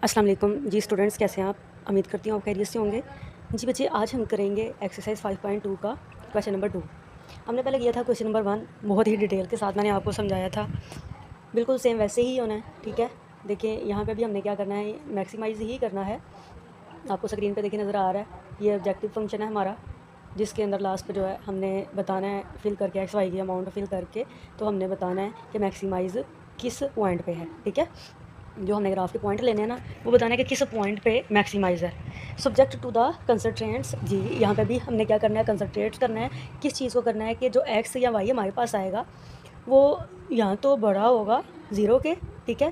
अस्सलाम वालेकुम जी स्टूडेंट्स, कैसे हैं आप? उम्मीद करती हूँ आप खैरियत से होंगे। जी बच्चे, आज हम करेंगे एक्सरसाइज 5.2 का क्वेश्चन नंबर 2। हमने पहले किया था क्वेश्चन नंबर 1, बहुत ही डिटेल के साथ मैंने आपको समझाया था। बिल्कुल सेम वैसे ही होना है, ठीक है। देखिए यहाँ पे भी हमने क्या करना है, मैक्सिमाइज़ ही करना है। आपको स्क्रीन पे देखिए नज़र आ रहा है, ये ऑब्जेक्टिव फंक्शन है हमारा, जिसके अंदर लास्ट पे जो है हमने बताना है फिल करके एक्स वाई की अमाउंट फिल करके, तो हमने बताना है कि मैक्सिमाइज़ किस पॉइंट पे है, ठीक है। जो हमने ग्राफ के पॉइंट लेने हैं ना, वो बताना है कि किस पॉइंट पे मैक्सिमाइज है। सब्जेक्ट टू द कंसंट्रेंट्स, जी यहाँ पे भी हमने क्या करना है, कंसंट्रेट करना है। किस चीज़ को करना है कि जो एक्स या वाई हमारे पास आएगा वो यहाँ तो बड़ा होगा ज़ीरो के, ठीक है,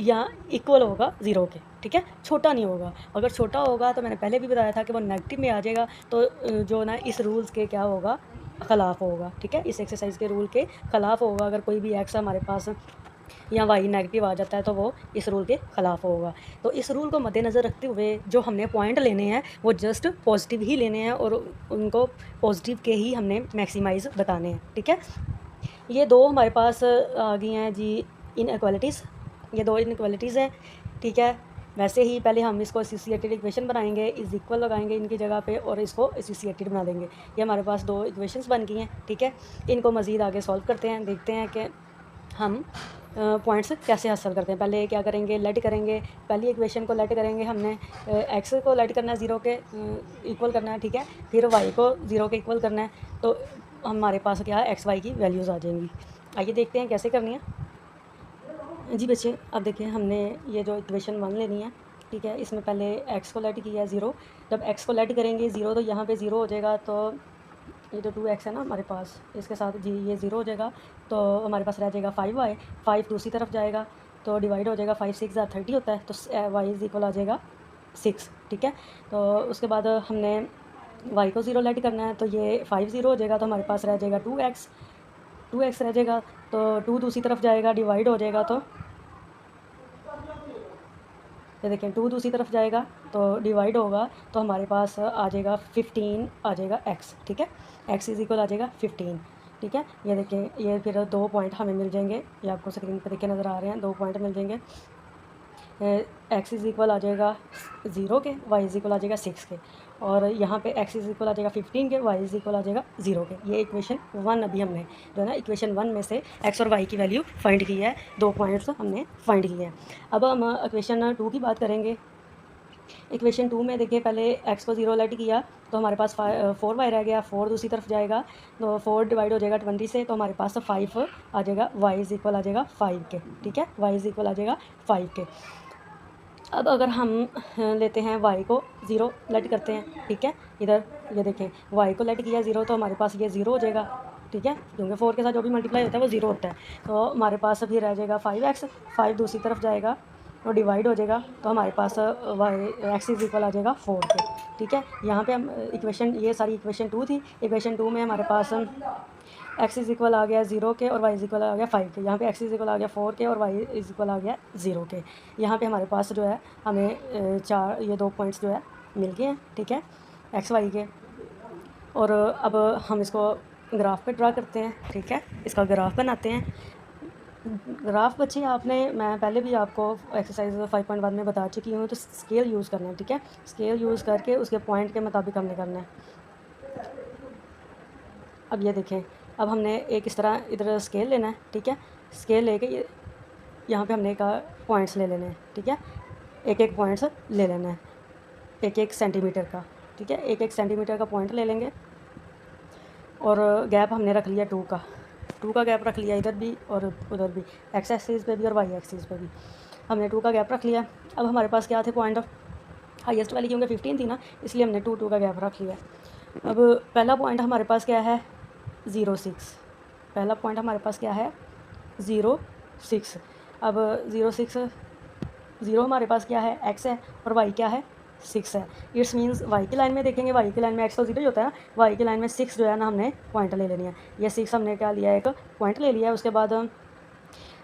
या इक्वल होगा ज़ीरो के, ठीक है, छोटा नहीं होगा। अगर छोटा होगा तो मैंने पहले भी बताया था कि वो नेगेटिव में आ जाएगा, तो जो ना इस रूल्स के क्या होगा, ख़िलाफ़ होगा, ठीक है, इस एक्सरसाइज के रूल के ख़िलाफ़ होगा। अगर कोई भी एक्स हमारे पास या वाई नेगेटिव आ जाता है तो वो इस रूल के ख़िलाफ़ होगा। तो इस रूल को मद्देनज़र रखते हुए जो हमने पॉइंट लेने हैं वो जस्ट पॉजिटिव ही लेने हैं, और उनको पॉजिटिव के ही हमने मैक्सिमाइज़ बताने हैं, ठीक है। ये दो हमारे पास आ गई हैं जी इनइक्वालिटीज़, ये दो इनइक्वालिटीज़ हैं, ठीक है। वैसे ही पहले हम इसको एसोसिएटेड इक्वेशन बनाएंगे, इज़ इक्वल लगाएंगे इनकी जगह पे और इसको एसोसिएटेड बना देंगे। ये हमारे पास दो इक्वेशंस बन गई हैं, ठीक है। इनको मज़ीद आगे सॉल्व करते हैं, देखते हैं कि हम पॉइंट्स कैसे हासिल करते हैं। पहले क्या करेंगे, लेट करेंगे। पहली इक्वेशन को लेट करेंगे हमने, एक्स को लेट करना है, ज़ीरो के इक्वल करना है, ठीक है। फिर वाई को ज़ीरो के इक्वल करना है, तो हमारे पास क्या है, एक्स वाई की वैल्यूज़ आ जाएंगी। आइए देखते हैं कैसे करनी है। जी बच्चे, अब देखिए हमने ये जो इक्वेशन 1 लेनी है, ठीक है। इसमें पहले एक्स को लेट किया है ज़ीरो। जब एक्स को लेट करेंगे ज़ीरो तो यहाँ पे ज़ीरो हो जाएगा, तो ये जो 2x है ना हमारे पास, इसके साथ जी ये ज़ीरो हो जाएगा, तो हमारे पास रह जाएगा 5y। 5 दूसरी तरफ जाएगा तो डिवाइड हो जाएगा, 5 6 30 होता है, तो y इज़ इक्वल आ जाएगा 6, ठीक है। तो उसके बाद हमने y को ज़ीरो लेट करना है, तो ये 5 ज़ीरो हो जाएगा, तो हमारे पास रह जाएगा 2x रह जाएगा, तो 2 दूसरी तरफ जाएगा, डिवाइड हो जाएगा, तो ये देखें 2 दूसरी तरफ जाएगा तो डिवाइड होगा, तो हमारे पास आ जाएगा 15 आ जाएगा x, ठीक है। x इज़ इक्वल आ जाएगा 15, ठीक है। ये देखें, ये फिर दो पॉइंट हमें मिल जाएंगे, ये आपको स्क्रीन पर देखे नज़र आ रहे हैं, दो पॉइंट मिल जाएंगे। एक्स इज़ इक्वल आ जाएगा 0 के, वाई इज़ इक्वल आ जाएगा 6 के, और यहाँ पे एक्स इज़ इक्वल आ जाएगा 15 के, वाई इज़ इक्वल आ जाएगा 0 के। ये इक्वेशन 1 अभी हमने जो है ना इक्वेशन 1 में से एक्स और वाई की वैल्यू फाइंड की है, दो पॉइंट्स हमने फाइंड किए हैं। अब हम इक्वेशन 2 की बात करेंगे। इक्वेशन 2 में देखिए पहले एक्स को 0 लेट किया तो हमारे पास 4y रह गया, 4 दूसरी तरफ जाएगा, तो 4 डिवाइड हो जाएगा 20 से, तो हमारे पास 5 आ जाएगा, y इज़ इक्वल आ जाएगा 5 के, ठीक है, y इज़ इक्वल आ जाएगा 5 के। अब अगर हम लेते हैं y को 0 लेट करते हैं, ठीक है, इधर ये देखें y को लेट किया 0 तो हमारे पास ये 0 हो जाएगा, ठीक है, क्योंकि 4 के साथ जो भी मल्टीप्लाई होता है वो 0 होता है, तो हमारे पास फिर रह जाएगा 5x, 5 दूसरी तरफ जाएगा तो डिवाइड हो जाएगा, तो हमारे पास एक्स इज़ इक्वल आ जाएगा 4 के, ठीक है। यहाँ पे हम इक्वेशन, ये सारी इक्वेशन 2 थी, इक्वेशन 2 में हमारे पास एक्स इज़ इक्वल आ गया 0 के और वाई इज़ इक्वल आ गया 5 के। यहाँ पे एक्स इज़ इक्वल आ गया 4 के और वाई इज़ इक्वल आ गया 0 के। यहाँ पे हमारे पास जो है हमें चार ये दो पॉइंट्स जो है मिल गए हैं, ठीक है, एक्स वाई के। और अब हम इसको ग्राफ पे ड्रा करते हैं, ठीक है, इसका ग्राफ बनाते हैं। ग्राफ बच्चे आपने, मैं पहले भी आपको एक्सरसाइज 5.1 में बता चुकी हूँ, तो स्केल यूज़ करना है, ठीक है, स्केल यूज़ करके उसके पॉइंट के मुताबिक हमने करना है। अब ये देखें, अब हमने एक इस तरह इधर स्केल लेना है, ठीक है, स्केल लेके यहाँ पे हमने का पॉइंट्स ले लेने हैं, ठीक है, एक एक पॉइंट्स ले लेना है, एक एक सेंटीमीटर का, ठीक है, एक एक सेंटीमीटर का पॉइंट ले लेंगे। और गैप हमने रख लिया 2 का गैप रख लिया इधर भी और उधर भी, एक्स एक्सिस पे भी और वाई एक्सिस पे भी हमने 2 का गैप रख लिया। अब हमारे पास क्या थे पॉइंट, हाईएस्ट वाली क्योंकि 15 थी ना, इसलिए हमने 2 का गैप रख लिया। अब पहला पॉइंट हमारे पास क्या है, 0 6, पहला पॉइंट हमारे पास क्या है 0 6। अब 0 हमारे पास क्या है, एक्स है, और वाई क्या है 6 है। इट्स मीन्स वाई की लाइन में देखेंगे, वाई की लाइन में एक्स तो 0 ही होता है ना, वाई की लाइन में 6 जो है ना हमने पॉइंट ले लेनी है। ये 6 हमने क्या लिया, एक पॉइंट ले लिया है। उसके बाद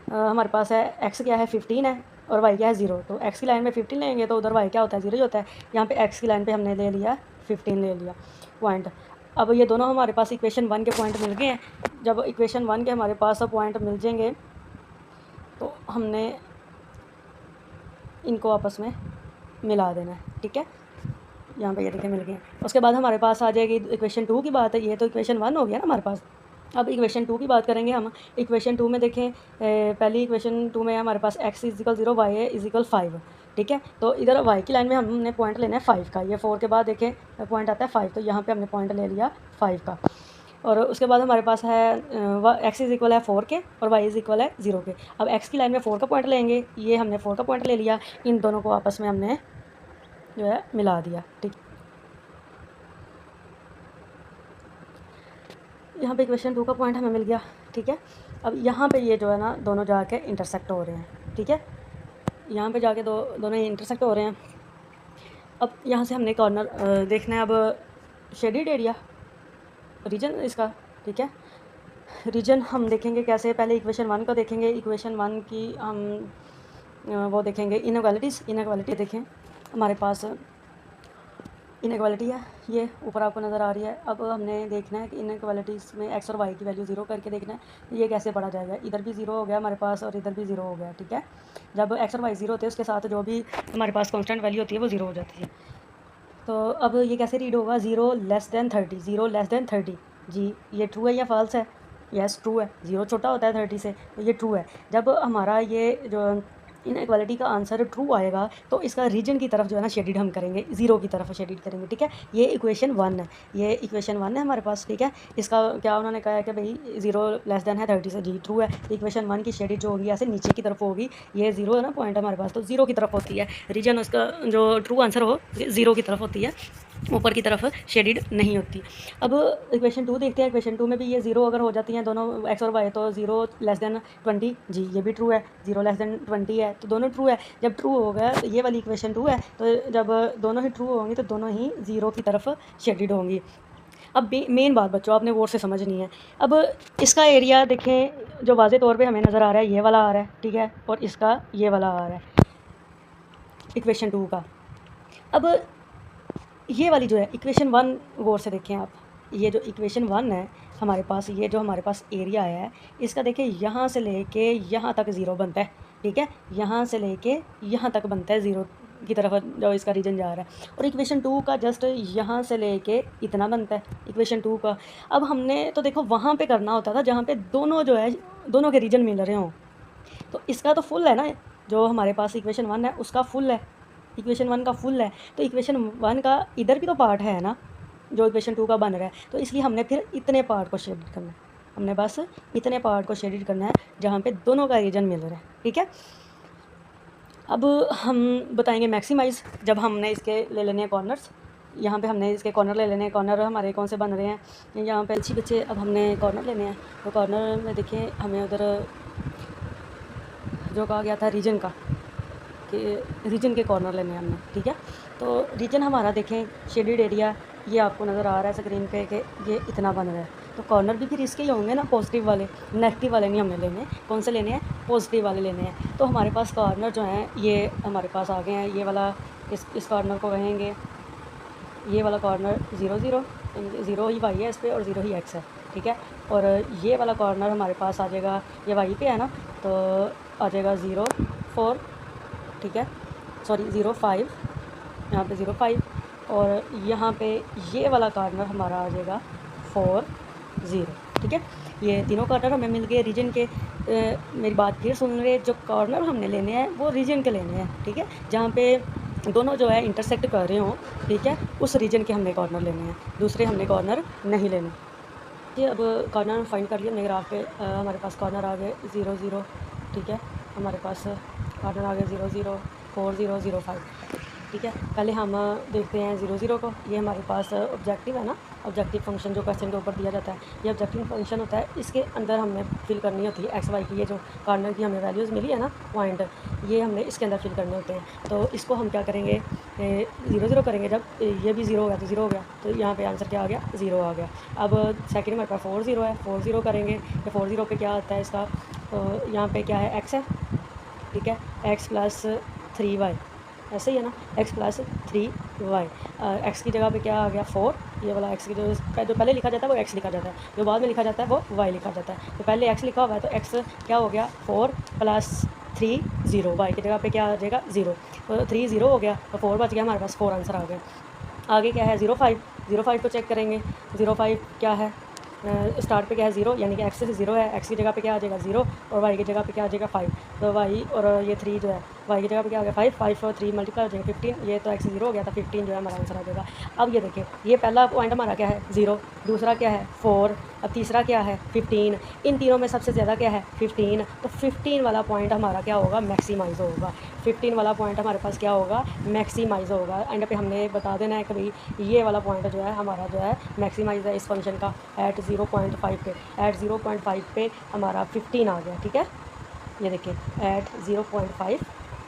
हमारे पास है एक्स क्या है 15 है और वाई क्या है 0, तो एक्स की लाइन में 15 लेंगे तो उधर वाई क्या होता है 0 ही होता है। यहाँ पे एक्स की लाइन पे हमने ले लिया 15 ले लिया पॉइंट। अब ये दोनों हमारे पास इक्वेशन 1 के पॉइंट मिल गए हैं। जब इक्वेशन 1 के हमारे पास पॉइंट मिल जाएंगे तो हमने इनको आपस में मिला देना है, ठीक है। यहाँ पे ये देखिए मिल गए। उसके बाद हमारे पास आ जाएगी इक्वेशन 2 की बात है। ये तो इक्वेशन 1 हो गया ना हमारे पास। अब इक्वेशन 2 की बात करेंगे हम। इक्वेशन 2 में देखें, पहली इक्वेशन 2 में हमारे पास x = 0, y = 5, ठीक है। तो इधर y की लाइन में हमने पॉइंट लेना है 5 का। ये 4 के बाद देखें पॉइंट आता है 5, तो यहाँ पे हमने पॉइंट ले लिया 5 का। और उसके बाद हमारे पास है x = 4 के और y = 0 के। अब x की लाइन में 4 का पॉइंट लेंगे, ये हमने 4 का पॉइंट ले लिया, इन दोनों को आपस में हमने जो है मिला दिया, ठीक। यहाँ पे इक्वेशन 2 का पॉइंट हमें मिल गया, ठीक है। अब यहाँ पे ये जो है ना दोनों जाके इंटरसेक्ट हो रहे हैं, ठीक है। यहाँ पे जाके दोनों ही इंटरसेक्ट हो रहे हैं। अब यहाँ से हमने कॉर्नर देखना है। अब शेडिड एरिया रीजन इसका, ठीक है। रीजन हम देखेंगे कैसे, पहले इक्वेशन 1 का देखेंगे। इक्वेशन 1 की हम वो देखेंगे इनइक्वालिटी देखें। हमारे पास इनइक्वालिटी है, ये ऊपर आपको नज़र आ रही है। अब हमने देखना है कि इनइक्वालिटीज़ में x और y की वैल्यू 0 करके देखना है ये कैसे पढ़ा जाएगा। इधर भी 0 हो गया हमारे पास और इधर भी 0 हो गया, ठीक है। जब x और y 0 होते हैं उसके साथ जो भी हमारे पास कांस्टेंट वैल्यू होती है वो 0 हो जाती है। तो अब ये कैसे रीड होगा, 0 < 30, 0 < 30 जी, ये ट्रू है या फॉल्स है? यस ट्रू है, 0 छोटा होता है 30 से, तो ये ट्रू है। जब हमारा ये जो इनइक्वालिटी का आंसर ट्रू आएगा तो इसका रीजन की तरफ जो है ना शेडिड हम करेंगे, 0 की तरफ शेडिड करेंगे, ठीक है। ये इक्वेशन 1 है, ये इक्वेशन 1 है हमारे पास, ठीक है। इसका क्या उन्होंने कहा है कि भाई 0 < 30 से, जी ट्रू है। इक्वेशन 1 की शेडिड जो होगी ऐसे नीचे की तरफ होगी, ये 0 है ना पॉइंट हमारे पास, तो 0 की तरफ होती है रीजन, उसका जो ट्रू आंसर हो 0 की तरफ होती है, ऊपर की तरफ शेडिड नहीं होती। अब इक्वेशन 2 देखते हैं। इक्वेशन 2 में भी ये 0 अगर हो जाती हैं दोनों x और y, तो 0 < 20 जी, ये भी ट्रू है, 0 < 20 है, तो दोनों ट्रू है। जब ट्रू हो गया तो ये वाली इक्वेशन 2 है, तो जब दोनों ही ट्रू होंगी तो दोनों ही 0 की तरफ शेडिड होंगी। अब मेन बात बच्चों आपने गौर से समझनी है। अब इसका एरिया देखें, जो वाज़े तौर पे हमें नज़र आ रहा है ये वाला आ रहा है, ठीक है, और इसका ये वाला आ रहा है इक्वेशन 2 का। अब ये वाली जो है इक्वेशन 1 गौर से देखें आप, ये जो इक्वेशन 1 है हमारे पास, ये जो हमारे पास एरिया है इसका देखिए यहाँ से लेके यहाँ तक 0 बनता है, ठीक है। यहाँ से लेके यहाँ तक बनता है 0 की तरफ जो इसका रीजन जा रहा है। और इक्वेशन 2 का जस्ट यहाँ से लेके इतना बनता है इक्वेशन 2 का। अब हमने तो देखो वहाँ पे करना होता था जहाँ पे दोनों जो है दोनों के रीजन मिल रहे हों, तो इसका तो फुल है ना, जो हमारे पास इक्वेशन 1 है उसका फुल है, इक्वेशन 1 का फुल है, तो इक्वेशन 1 का इधर भी तो पार्ट है ना जो इक्वेशन 2 का बन रहा है, तो इसलिए हमने फिर इतने पार्ट को शेडिड करना है, हमने बस इतने पार्ट को शेडिड करना है जहाँ पे दोनों का रीजन मिल रहा है, ठीक है। अब हम बताएंगे मैक्सिमाइज़, जब हमने इसके ले लेने हैं कॉर्नर्स, यहाँ पे हमने इसके कॉर्नर ले लेने हैं। कॉर्नर हमारे कौन से बन रहे हैं यहाँ पे अच्छी बच्चे, अब हमने कॉर्नर लेने हैं। तो कॉर्नर में देखिए हमें उधर जो कहा गया था रीजन का, कि रीजन के कॉर्नर लेने हैं हमने, ठीक है। तो रीजन हमारा देखें शेडिड एरिया, ये आपको नज़र आ रहा है स्क्रीन पे कि ये इतना बन रहा है, तो कॉर्नर भी फिर इसके ही होंगे ना, पॉजिटिव वाले, नेगेटिव वाले नहीं हमने लेने। कौन से लेने हैं? पॉजिटिव वाले लेने हैं। तो हमारे पास कॉर्नर जो हैं ये हमारे पास आ गए हैं। ये वाला इस कॉर्नर को कहेंगे, ये वाला कॉर्नर 0 0 0 ही y है इस पर और 0 ही x है, ठीक है। और ये वाला कॉर्नर हमारे पास आ जाएगा, ये y पे है ना, तो आ जाएगा 0 4, ठीक है, सॉरी 0 5, यहाँ पे 0 5, और यहाँ पे ये वाला कॉर्नर हमारा आ जाएगा 4 0, ठीक है। ये तीनों कॉर्नर हमें मिल गए रीजन के। मेरी बात फिर सुन रहे, जो कॉर्नर हमने लेने हैं वो रीजन के लेने हैं, ठीक है, जहाँ पे दोनों जो है इंटरसेक्ट कर रहे हों, ठीक है, उस रीजन के हमने कॉर्नर लेने हैं, दूसरे हमने कॉर्नर नहीं लेने। ये अब कॉर्नर फाइंड कर लिया मेरे ग्राफ पे, हमारे पास कॉर्नर आ गए 0 0, ठीक है, हमारे पास कॉर्नर आ गए 0 0 4 0 0 5, ठीक है। पहले हम देखते हैं 0 0 को। ये हमारे पास ऑब्जेक्टिव है ना, ऑब्जेक्टिव फंक्शन जो क्वेश्चन के ऊपर दिया जाता है, ये ऑब्जेक्टिव फंक्शन होता है। इसके अंदर हमने फिल करनी होती है एक्स वाई की, ये जो कॉर्नर की हमें वैल्यूज़ मिली है ना पॉइंट, ये हमने इसके अंदर फिल करने होते हैं। तो इसको हम क्या करेंगे, 0 0 करेंगे। जब ये भी 0 हो गया तो 0 हो गया, तो यहाँ पे आंसर क्या आ गया, 0 आ गया। अब सेकंड हमारे पास 4 0 है, 4 0 करेंगे, तो 4 0 पे क्या आता है इसका, तो यहाँ पे क्या है, x है, ठीक है, x + 3y, ऐसे ही है ना, x + 3y। x की जगह पे क्या आ गया 4, ये वाला x की जो पहले लिखा जाता है वो x लिखा जाता है, जो बाद में लिखा जाता है वो y लिखा जाता है। तो पहले x लिखा हुआ है तो x क्या हो गया 4 + 3 0, वाई की जगह पे क्या आ जाएगा 0, तो 3 0 हो गया, तो 4 बच गया हमारे पास, 4 आंसर आ गया। आगे क्या है 0 5 को चेक करेंगे। 0 5 क्या है, स्टार्ट पे क्या है 0, यानी कि एक्स से 0 है, एक्स की जगह पे क्या आ जाएगा 0 और वाई की जगह पे क्या आ जाएगा 5, तो वाई और ये 3 जो है वाई की जगह पे क्या आ गया 5, 5 और 3 मल्टीप्लाई हो जाएगा 15, ये तो एक्स 0 हो गया था, 15 जो है हमारा आंसर आ जाएगा। अब ये देखिए, ये पहला पॉइंट हमारा क्या है 0, दूसरा क्या है 4, अब तीसरा क्या है 15, इन तीनों में सबसे ज़्यादा क्या है 15, तो 15 वाला पॉइंट हमारा क्या होगा मैक्सिमाइज होगा। 15 वाला पॉइंट हमारे पास क्या होगा मैक्सिमाइज होगा। एंड पे हमने बता देना है कि भाई ये वाला पॉइंट जो है हमारा जो है मैक्सिमाइज है इस फंक्शन का एट 0.5 पे, एट 0.5 पे हमारा 15 आ गया। ठीक है, ये देखिए एट 0.5,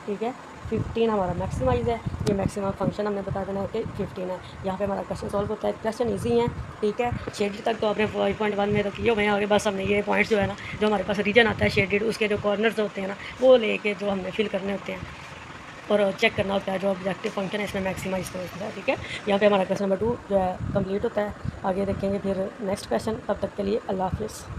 ठीक है 15 हमारा मैक्सिमाइज है, ये मैक्सिमम फंक्शन हमने बता देना है कि 15 है। यहाँ पे हमारा क्वेश्चन सॉल्व होता है, क्वेश्चन इजी है। ठीक है, शेडेड तक तो आपने 5.1 में तो किए हुए हैं, आगे बस हमने ये पॉइंट्स जो है ना, जो हमारे पास रीजन आता है शेडेड, उसके जो कॉर्नर्स होते हैं ना, वो लेके जो हमने फिल करने होते हैं और चेक करना होता है जो ऑब्जेक्टिव फंक्शन है इसमें मैक्सिमाइज होता है। ठीक है, यहाँ पे हमारा क्वेश्चन नंबर 2 जो है कंप्लीट होता है। आगे देखेंगे फिर नेक्स्ट क्वेश्चन, तब तक के लिए अल्लाह हाफिज़।